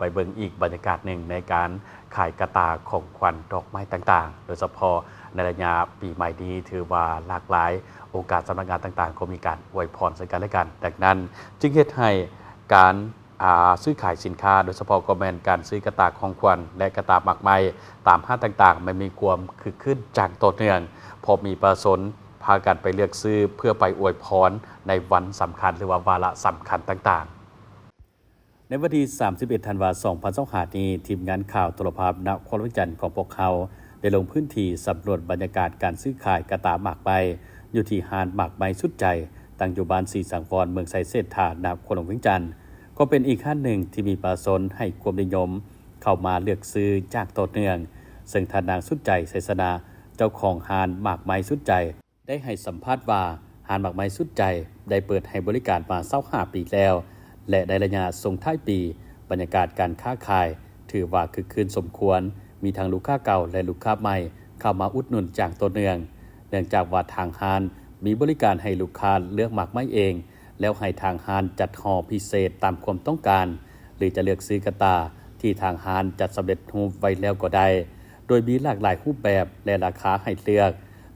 ไปเบิ่งอีกบรรยากาศหนึ่งในการขายกระตาของขวัญดอกไม้ต่างๆ โดยเฉพาะในระยะปีใหม่นี้ถือว่าหลากหลายโอกาสสำนักงานต่างๆก็มีการอวยพรซึ่งกันและกันดังนั้นจึงเฮ็ดให้การซื้อขายสินค้าโดยเฉพาะก็แม่นการซื้อกระตาของขวัญและกระตาหมากไม้ตามห้างต่างๆมันมีความคึกคืนจากต่อเนื่องพอมีประชาชนพากันไปเลือกซื้อเพื่อไปอวยพรในวันสำคัญหรือว่าวาระสำคัญต่างๆในวันที่ 31 ธันวาคม 2025 นี้ทีมงานข่าวโทรภาพนครวิจันทร์ของพวกเขาได้ลงพื้นที่สำรวจบรรยากาศการซื้อขายกระตาหมากใบอยู่ที่หาดหมากใบสุดใจตั้งอยู่บ้านสีสังวรเมืองไซเศรษฐานครวิจันทร์ก็เป็นอีกขั้นหนึ่งที่มีประชาชนให้ความนิยมเข้ามาเลือกซื้อจากต่อเนื่องซึ่งท่านนางสุดใจไสสนาเจ้าของหาดหมากไม้สุดใจได้ให้สัมภาษณ์ว่าหาดหมากไม้สุดใจได้เปิดให้บริการมา25 ปีแล้วและในระยะส่งท้ายปีบรรยากาศการค้าขายถือว่าคึกคืนสมควรมีทั้งลูกค้าเก่าและลูกค้าใหม่เข้ามาอุดหนุนจากต่อเนื่องเนื่องจากว่าทางห้างมีบริการให้ลูกค้าเลือกหมากไม้เองแล้วให้ทางห้างจัดห่อพิเศษตามความต้องการหรือจะเลือกซื้อกระตาที่ทางห้างจัดสำเร็จรูปไว้แล้วก็ได้โดยมีหลากหลายรูปแบบและราคาให้เลือก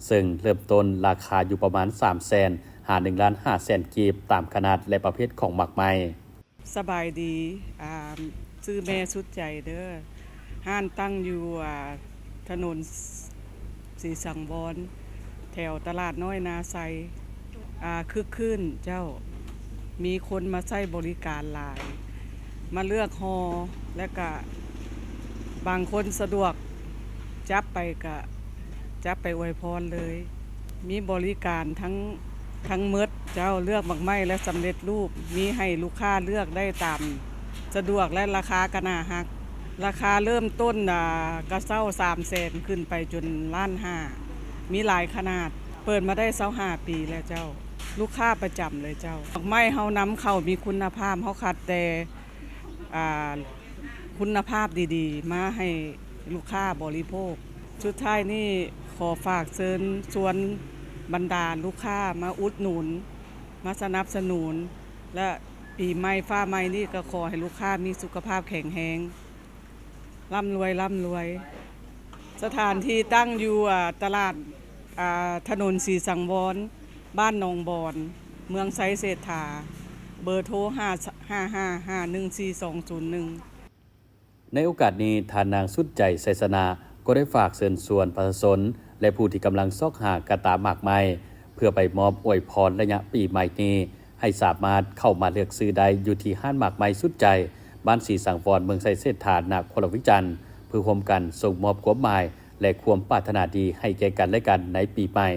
ซึ่งเริ่มต้นราคาอยู่ประมาณ 300,000 หา 1,500,000 กีบตามขนาดและประเภทของหมากไม้สบายดีซื้อแม่สุดใจเด้อห้านตั้งอยู่ถนนสีสังวรแถวตลาดน้อยนาไซคึกคืนเจ้ามีคนมาใช้บริการหลายมาเลือกฮอและก็บางคนสะดวกจับไปอวยพรเลยมีบริการทั้งเมดเจ้าเลือกหมากไม้และสำเร็จรูปมีให้ลูกค้าเลือกได้ตามสะดวกและราคาก็น่าฮักราคาเริ่มต้นกระเซ้า300,000ขึ้นไปจน1,500,000มีหลายขนาดเปิดมาได้25 ปีแล้วเจ้าลูกค้าประจำเลยเจ้าหมากไม้เฮานำเข้ามีคุณภาพเฮาคัดแต่คุณภาพดีๆมาให้ลูกค้าบริโภคสุดท้ายนี่ขอฝากเชิญชวนบรรดาลูกค้ามาอุดหนุนมาสนับสนุนและปีใหม่ฟ้าใหม่นี่ก็ขอให้ลูกค้ามีสุขภาพแข็งแรงร่ำรวยสถานที่ตั้งอยู่ตลาดถนนสีสังวรบ้านหนองบอนเมืองไซเศรษฐาเบอร์โทร555-14201ในโอกาสนี้ทานนางสุดใจไสสนาก็ได้ฝากเชิญชวนประชาชนและผู้ที่กำลังซอกหากระตาหมากไม้เพื่อไปมอบอวยพรระยะปีใหม่นี้ให้สามารถเข้ามาเลือกซื้อได้อยู่ที่ห้างหมากไม้สุดใจบ้านสีสังวรเมืองไซเศรษฐานครวิจันทร์เพื่อร่วมกันส่งมอบความหมายและความปรารถนาดีให้แก่กันและกันในปีใหม่